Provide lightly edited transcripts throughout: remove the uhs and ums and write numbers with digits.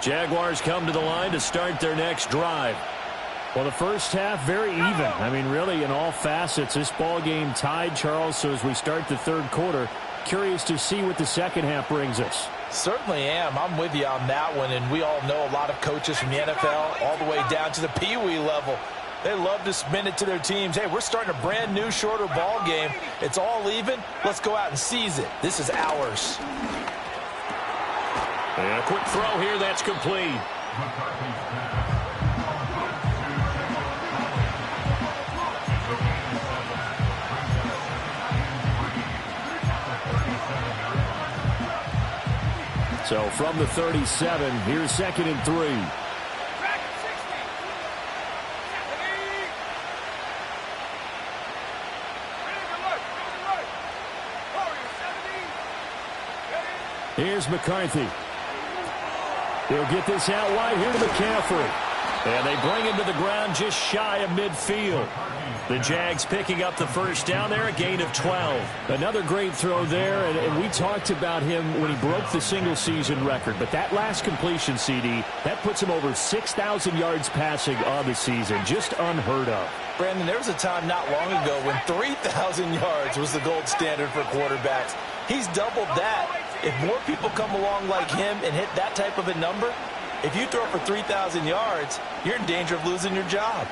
Jaguars come to the line to start their next drive. Well, the first half, very even. I mean, really, in all facets, this ball game tied, Charles. So as we start the third quarter, curious to see what the second half brings us. Certainly am. I'm with you on that one. And we all know a lot of coaches from the NFL all the way down to the Pee-wee level. They love to spin it to their teams. Hey, we're starting a brand new, shorter ball game. It's all even. Let's go out and seize it. This is ours. And a quick throw here. That's complete. So from the 37, here's 2nd and 3. Here's McCarthy. He'll get this out wide here to McCaffrey. And they bring him to the ground just shy of midfield. The Jags picking up the first down there, a gain of 12. Another great throw there, and we talked about him when he broke the single-season record. But that last completion, CD, that puts him over 6,000 yards passing on the season. Just unheard of. Brandon, there was a time not long ago when 3,000 yards was the gold standard for quarterbacks. He's doubled that. If more people come along like him and hit that type of a number, if you throw for 3,000 yards, you're in danger of losing your job.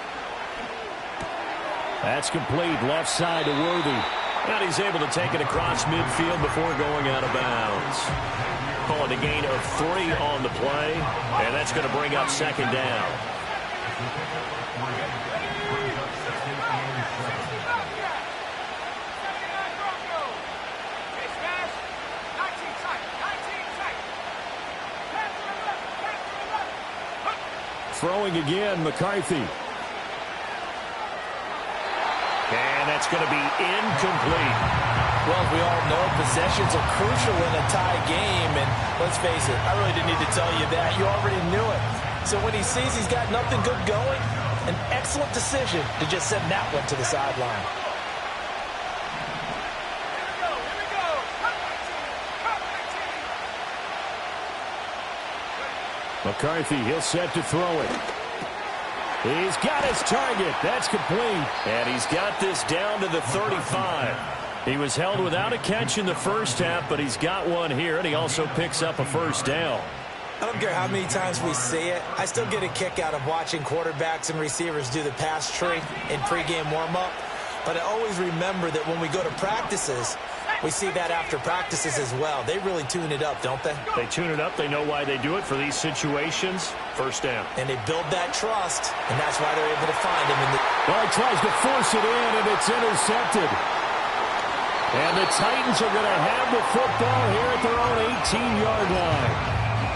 That's complete. Left side to Worthy. And he's able to take it across midfield before going out of bounds. Call it a gain of 3 on the play. And that's going to bring up 2nd down. Throwing again, McCarthy. And that's going to be incomplete. Well, as we all know, possessions are crucial in a tie game. And let's face it, I really didn't need to tell you that. You already knew it. So when he sees he's got nothing good going, an excellent decision to just send that one to the sideline. McCarthy, he'll set to throw it. He's got his target. That's complete. And he's got this down to the 35. He was held without a catch in the first half, but he's got one here, and he also picks up a first down. I don't care how many times we see it. I still get a kick out of watching quarterbacks and receivers do the pass tree in pregame warm-up. But I always remember that when we go to practices, we see that after practices as well. They really tune it up, don't they? They tune it up. They know why they do it for these situations. First down. And they build that trust, and that's why they're able to find him. Well, he tries to force it in, and it's intercepted. And the Titans are going to have the football here at their own 18-yard line.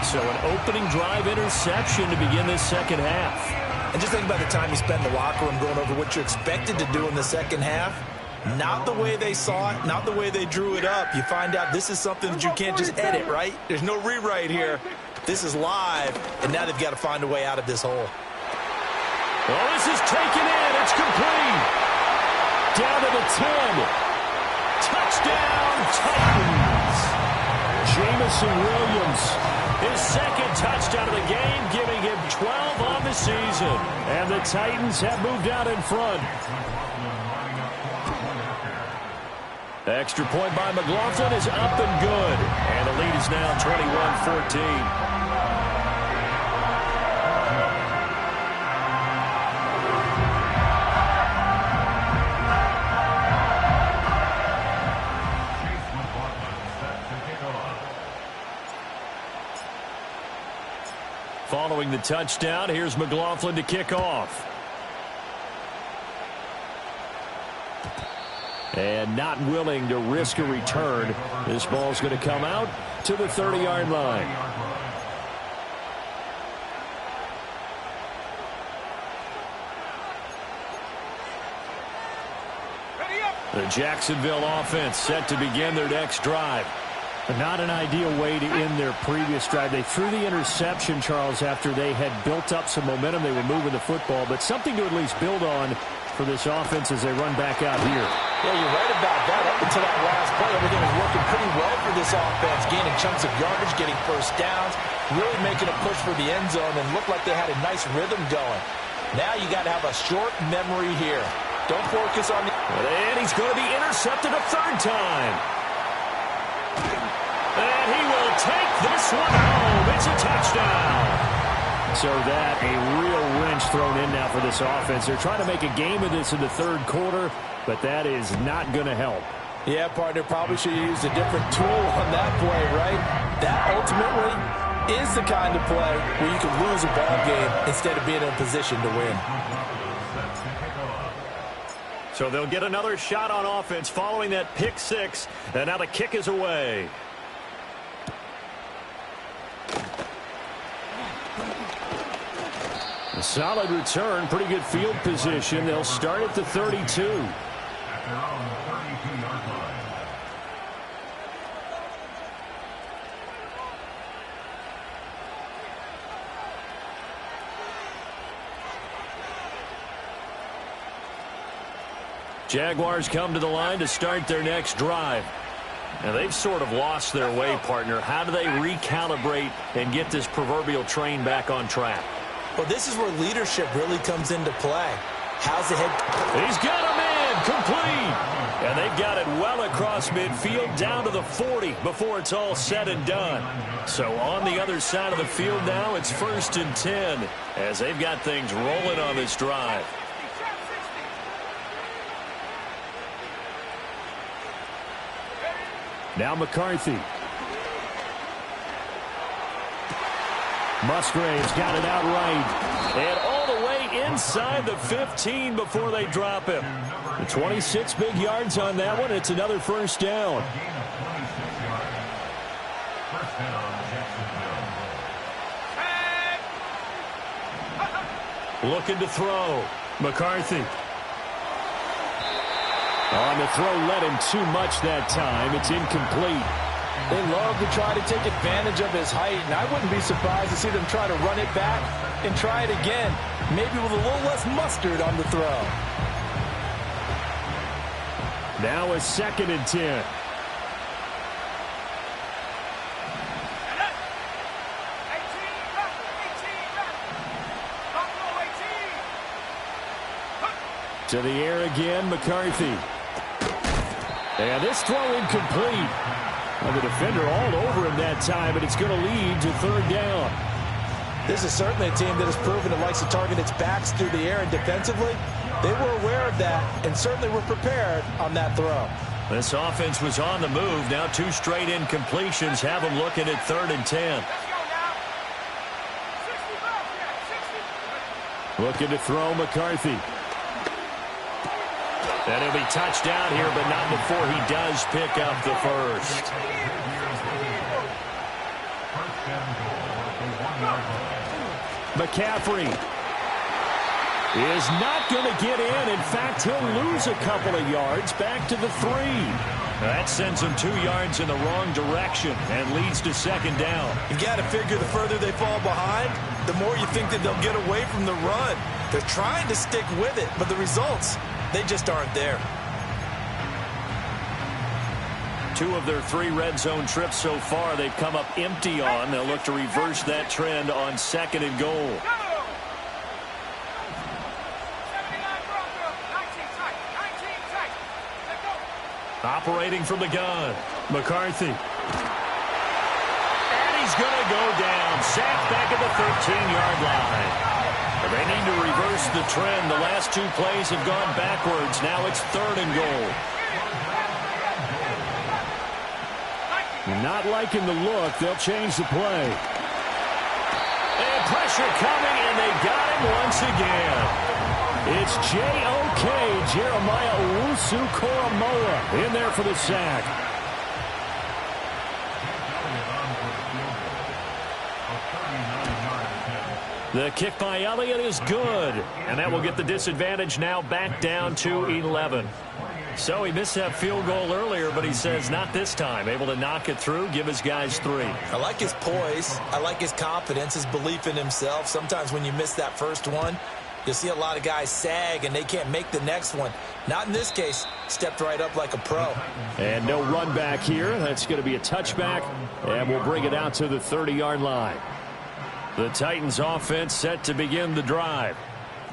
So an opening drive interception to begin this second half. And just think about the time you spend in the locker room going over what you're expected to do in the second half. Not the way they saw it, not the way they drew it up. You find out this is something that you can't just edit, right? There's no rewrite here. This is live, and now they've got to find a way out of this hole. Well, this is taken in. It's complete. Down to the 10. Touchdown, Titans. Jamison Williams, his second touchdown of the game, giving him 12 on the season. And the Titans have moved out in front. The extra point by McLaughlin is up and good. And the lead is now 21-14. Following the touchdown, here's McLaughlin to kick off. And not willing to risk a return. This ball's going to come out to the 30-yard line. The Jacksonville offense set to begin their next drive. Not an ideal way to end their previous drive. They threw the interception, Charles, after they had built up some momentum. They were moving the football, but something to at least build on for this offense as they run back out here. Yeah, you're right about that. Up until that last play, everything was working pretty well for this this offense, gaining chunks of yardage, getting first downs, really making a push for the end zone, and looked like they had a nice rhythm going. Now you got to have a short memory here. Don't focus on the... And he's going to be intercepted a third time. And he will take this one home. It's a touchdown. So that, a real wrench thrown in now for this offense. They're trying to make a game of this in the third quarter, but that is not going to help. Yeah, partner, probably should have used a different tool on that play, right? That ultimately is the kind of play where you can lose a ball game instead of being in a position to win. So they'll get another shot on offense following that pick six, and now the kick is away. A solid return, pretty good field position. They'll start at the 32. Jaguars come to the line to start their next drive. Now, they've sort of lost their way, partner. How do they recalibrate and get this proverbial train back on track? Well, this is where leadership really comes into play. How's the head? He's got a man complete. And they've got it well across midfield down to the 40 before it's all said and done. So on the other side of the field now, it's 1st and 10 as they've got things rolling on this drive. Now McCarthy. Musgrave's got it out right. And all the way inside the 15 before they drop him. The 26 big yards on that one. It's another first down. Looking to throw. McCarthy. On the throw, led him too much that time. It's incomplete. They love to try to take advantage of his height, and I wouldn't be surprised to see them try to run it back and try it again, maybe with a little less mustard on the throw. Now a 2nd and 10. To the air again, McCarthy. And this throw incomplete. And the defender all over him that time, and it's going to lead to 3rd down. This is certainly a team that has proven it likes to target its backs through the air, and defensively, they were aware of that and certainly were prepared on that throw. This offense was on the move. Now 2 straight incompletions have them looking at 3rd and 10. Looking to throw McCarthy. And he'll be touched down here, but not before he does pick up the first. McCaffrey is not going to get in. In fact, he'll lose a couple of yards back to the 3. That sends him 2 yards in the wrong direction and leads to 2nd down. You got to figure the further they fall behind, the more you think that they'll get away from the run. They're trying to stick with it, but the results, they just aren't there. 2 of their 3 red zone trips so far they've come up empty on. They'll look to reverse that trend on 2nd and goal. Operating from the gun, McCarthy. And he's going to go down. Sacked back at the 13-yard line. They need to reverse the trend. The last 2 plays have gone backwards. Now it's 3rd and goal. Not liking the look. They'll change the play. And pressure coming, and they got him once again. It's J.O.K. Jeremiah Owusu-Koramoah in there for the sack. The kick by Elliott is good. And that will get the disadvantage now back down to 11. So he missed that field goal earlier, but he says not this time. Able to knock it through, give his guys 3. I like his poise. I like his confidence, his belief in himself. Sometimes when you miss that first one, You'll see a lot of guys sag, and they can't make the next one. Not in this case. Stepped right up like a pro. And no run back here. That's going to be a touchback, and we'll bring it out to the 30-yard line. The Titans offense set to begin the drive.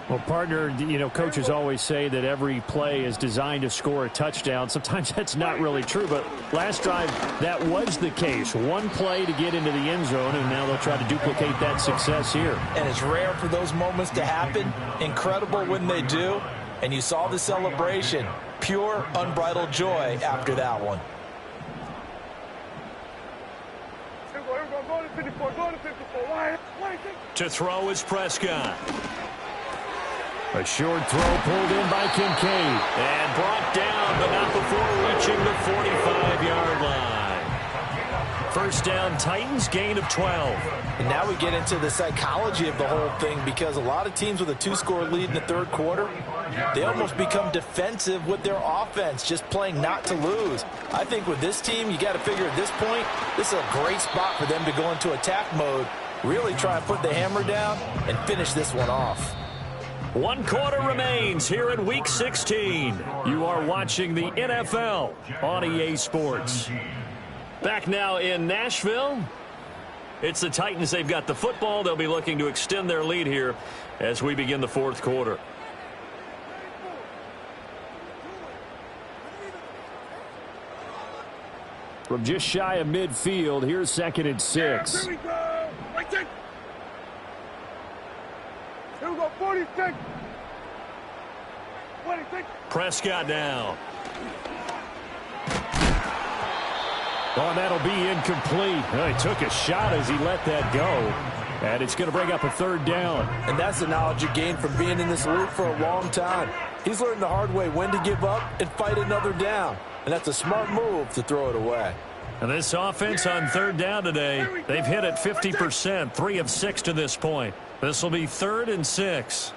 Well, partner, you know, coaches always say that every play is designed to score a touchdown. Sometimes that's not really true, but last drive, that was the case. One play to get into the end zone, and now they'll try to duplicate that success here. And it's rare for those moments to happen. Incredible when they do. And you saw the celebration. Pure, unbridled joy after that one. To throw is Prescott. A short throw pulled in by Kincaid. And brought down, but not before reaching the 45-yard line. First down, Titans, gain of 12. And now we get into the psychology of the whole thing, because a lot of teams with a 2-score lead in the third quarter, they almost become defensive with their offense, just playing not to lose. I think with this team, you got to figure at this point, this is a great spot for them to go into attack mode, really try and put the hammer down and finish this one off. 1 quarter remains here in Week 16. You are watching the NFL on EA Sports. Back now in Nashville. It's the Titans. They've got the football. They'll be looking to extend their lead here as we begin the fourth quarter. From just shy of midfield, here's 2nd and 6. Here we go. Right there. Here we go. 46. 26. Prescott down. Oh, that'll be incomplete. Well, he took a shot as he let that go. And it's going to bring up a 3rd down. And that's the knowledge you gain from being in this league for a long time. He's learned the hard way when to give up and fight another down. And that's a smart move to throw it away. And this offense on 3rd down today, they've hit it 50%, 3 of 6 to this point. This will be 3rd and 6.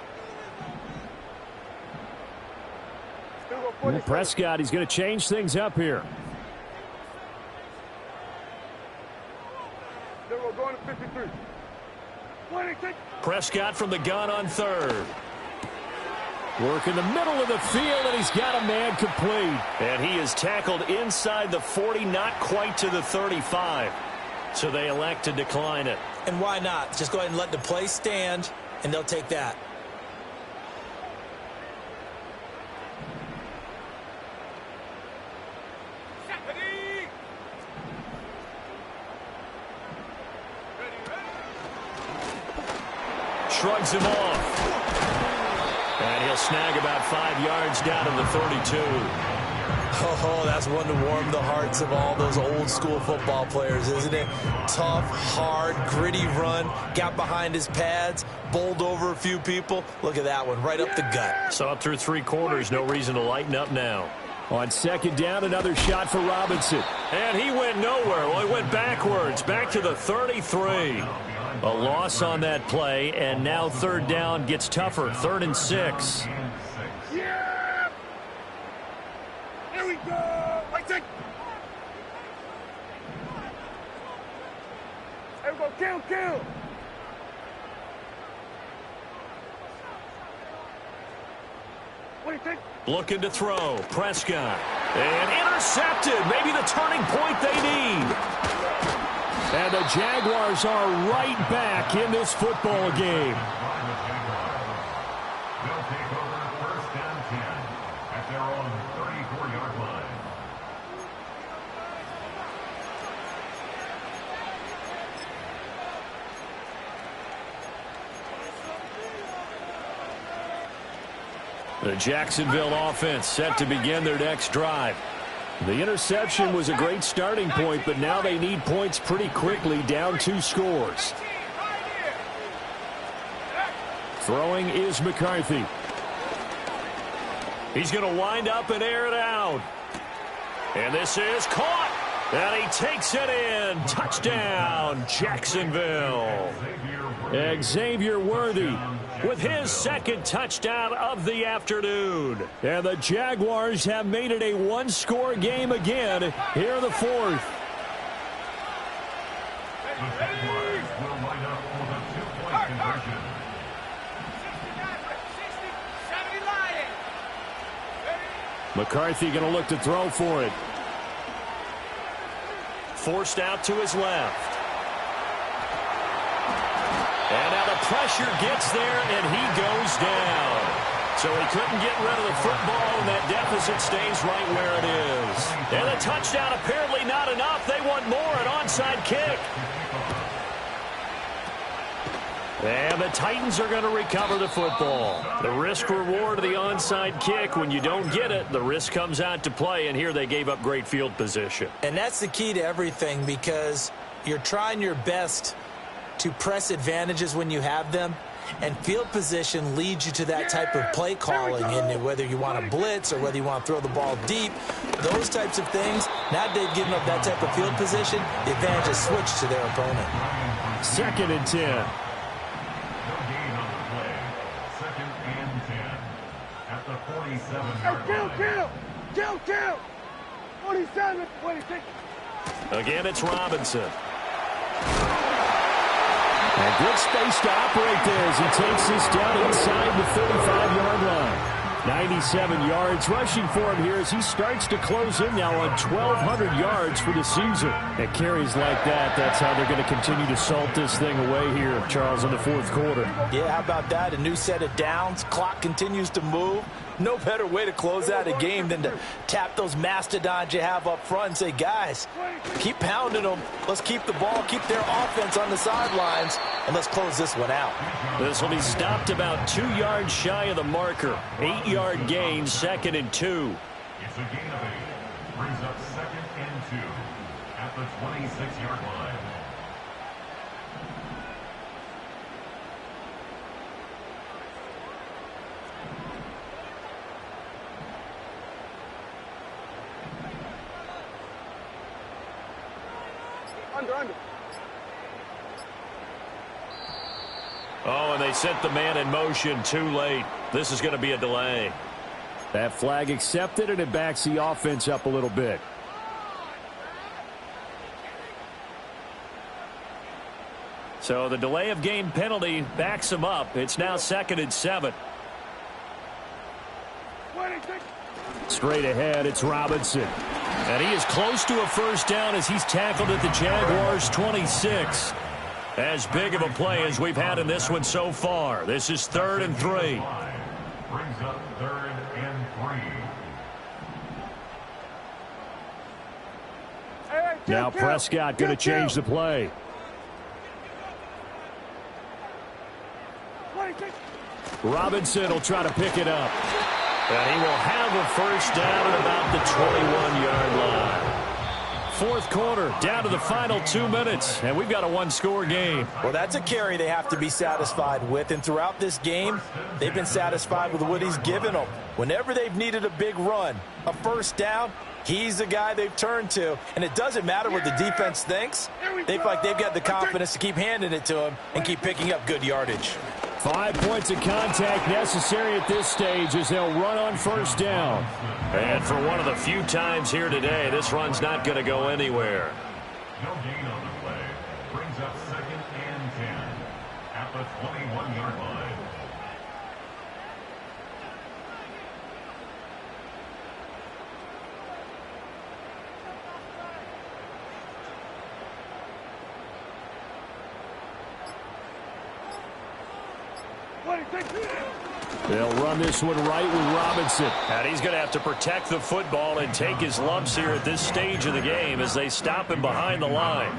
Well, Prescott, he's going to change things up here. We're going to 53. 26. Prescott from the gun on 3rd. Work in the middle of the field, and he's got a man complete. And he is tackled inside the 40, not quite to the 35. So they elect to decline it. And why not? Just go ahead and let the play stand, and they'll take that. Shrugs him off. And he'll snag about 5 yards down to the 32. Oh, that's one to warm the hearts of all those old school football players, isn't it? Tough, hard, gritty run. Got behind his pads, bowled over a few people. Look at that one, right up the gut. So up through 3 quarters, no reason to lighten up now. On 2nd down, another shot for Robinson. And he went nowhere. Well, he went backwards, back to the 33. A loss on that play, and now 3rd down gets tougher. 3rd and 6. Yeah! Here we go. Right there. Here we go. Kill. What do you think? Looking to throw. Prescott. And intercepted. Maybe the turning point they need. And the Jaguars are right back in this football game. They'll take over 1st and 10 at their own 34-yard line. The Jacksonville offense set to begin their next drive. The interception was a great starting point, but now they need points pretty quickly, down 2 scores. Throwing is McCarthy. He's going to wind up and air it out. And this is caught. And he takes it in. Touchdown, Jacksonville. Xavier Worthy with his 2nd touchdown of the afternoon. And the Jaguars have made it a 1-score game again here in the 4th. The Jaguars will line up for the 2-point conversion. McCarthy going to look to throw for it. Forced out to his left. And now the pressure gets there, and he goes down. So he couldn't get rid of the football, and that deficit stays right where it is. And the touchdown apparently not enough. They want more, an onside kick. And the Titans are going to recover the football. The risk-reward of the onside kick, when you don't get it, the risk comes out to play, and here they gave up great field position. And that's the key to everything, because you're trying your best to press advantages when you have them, and field position leads you to that type of play calling, and whether you want to blitz or whether you want to throw the ball deep, those types of things. Now that they've given up that type of field position, the advantage is switched to their opponent. 2nd and 10. Kill! 47, 26. Again, it's Robinson. And good space to operate there as he takes this down inside the 35-yard line. 97 yards rushing for him here as he starts to close in now on 1,200 yards for the season. At carries like that, that's how they're going to continue to salt this thing away here, Charles, in the 4th quarter. Yeah, how about that? A new set of downs. Clock continues to move. No better way to close out a game than to tap those mastodons you have up front and say, guys, keep pounding them. Let's keep the ball, keep their offense on the sidelines, and let's close this one out. This will be stopped about 2 yards shy of the marker. 8-yard gain, 2nd and 2. It's a gain of 8. Brings up 2nd and 2 at the 26-yard line. Under. Oh, and they sent the man in motion too late. This is going to be a delay. That flag accepted, and it backs the offense up a little bit. So the delay of game penalty backs him up. It's now 2nd and 7. 26. Straight ahead, it's Robinson. And he is close to a first down as he's tackled at the Jaguars' 26. As big of a play as we've had in this one so far. This is 3rd and 3. Brings up 3rd and 3. Now Prescott going to change the play. 26. Robinson will try to pick it up. And he will have a first down at about the 21-yard line. 4th quarter, down to the final 2 minutes, and we've got a one-score game. Well, that's a carry they have to be satisfied with, and throughout this game, they've been satisfied with what he's given them. Whenever they've needed a big run, a first down, he's the guy they've turned to, and it doesn't matter what the defense thinks. They feel like they've got the confidence to keep handing it to him and keep picking up good yardage. 5 points of contact necessary at this stage as they'll run on first down. And for one of the few times here today, this run's not going to go anywhere. No gain on the play. Brings up 2nd and 10 at the 21-yard line. They'll run this one right with Robinson. And he's going to have to protect the football and take his lumps here at this stage of the game as they stop him behind the line.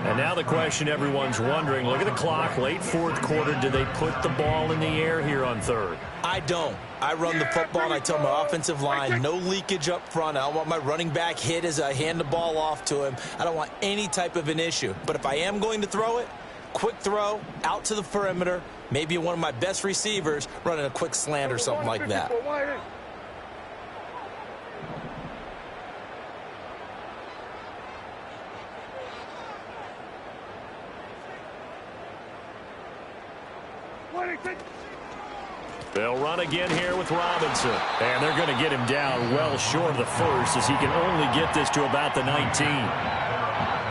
And now the question everyone's wondering, look at the clock, late 4th quarter, do they put the ball in the air here on 3rd? I don't. I run the football, and I tell my offensive line, no leakage up front. I don't want my running back hit as I hand the ball off to him. I don't want any type of an issue. But if I am going to throw it, quick throw, out to the perimeter, maybe one of my best receivers running a quick slant or something like that. They'll run again here with Robinson. And they're going to get him down well short of the first as he can only get this to about the 19.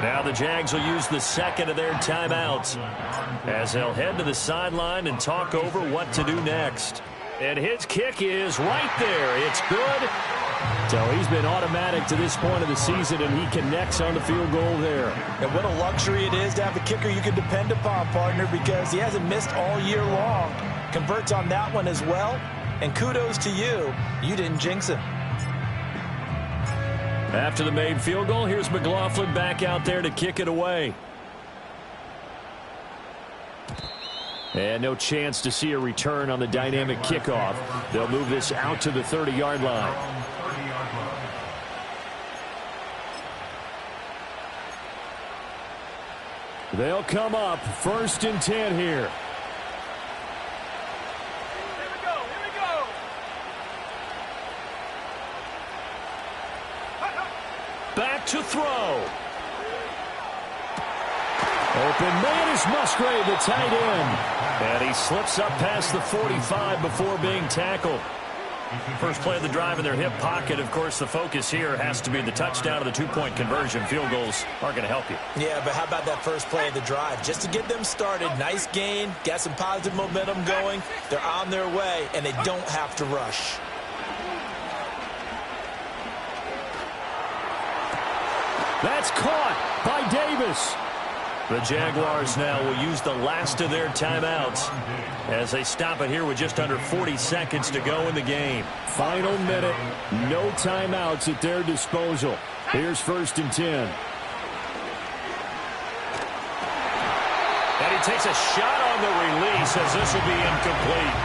Now the Jags will use the 2nd of their timeouts as they'll head to the sideline and talk over what to do next. And his kick is right there. It's good. So he's been automatic to this point of the season, and he connects on the field goal there. And what a luxury it is to have a kicker you can depend upon, partner, because he hasn't missed all year long. Converts on that one as well. And kudos to you. You didn't jinx him. After the made field goal, here's McLaughlin back out there to kick it away. And no chance to see a return on the dynamic kickoff. They'll move this out to the 30-yard line. They'll come up 1st and 10 here. Back to throw. Open man is Musgrave, the tight end. And he slips up past the 45 before being tackled. First play of the drive in their hip pocket. Of course, the focus here has to be the touchdown of the two-point conversion. Field goals aren't going to help you. Yeah, but how about that first play of the drive? Just to get them started, nice gain, got some positive momentum going. They're on their way, and they don't have to rush. That's caught by Davis. The Jaguars now will use the last of their timeouts as they stop it here with just under 40 seconds to go in the game. Final minute, no timeouts at their disposal. Here's 1st and 10. And he takes a shot on the release as this will be incomplete.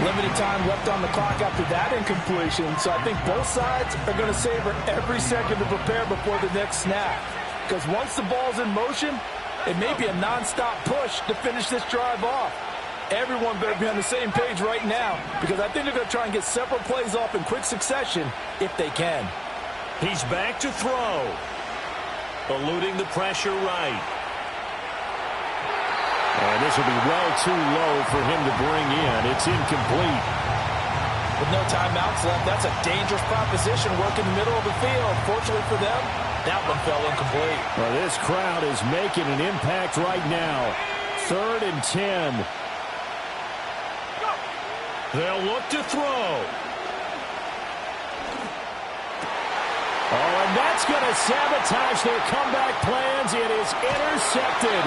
Limited time left on the clock after that incompletion, so I think both sides are going to savor every second to prepare before the next snap. Because once the ball's in motion, it may be a nonstop push to finish this drive off. Everyone better be on the same page right now, because I think they're going to try and get several plays off in quick succession if they can. He's back to throw. Eluding the pressure right. And this will be well too low for him to bring in. It's incomplete. With no timeouts left, that's a dangerous proposition. Work in the middle of the field. Fortunately for them, that one fell incomplete. Well, this crowd is making an impact right now. 3rd and 10. They'll look to throw. Oh, and that's going to sabotage their comeback plans. It is intercepted.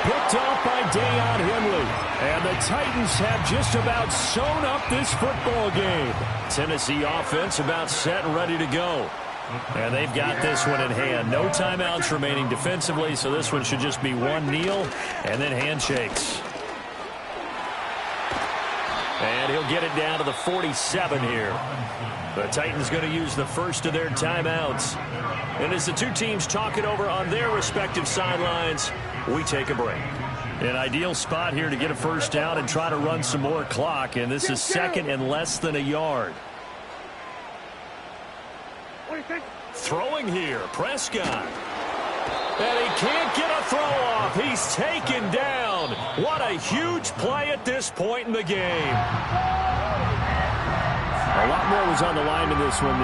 Picked off by Deion Henley. And the Titans have just about sewn up this football game. Tennessee offense about set and ready to go. And they've got this one in hand. No timeouts remaining defensively, so this one should just be one kneel and then handshakes. And he'll get it down to the 47 here. The Titans going to use the first of their timeouts. And as the two teams talk it over on their respective sidelines, we take a break. An ideal spot here to get a first down and try to run some more clock. And this is 2nd and less than a yard. Throwing here, Prescott. And he can't get a throw off. He's taken down. What a huge play at this point in the game. A lot more was on the line in this one.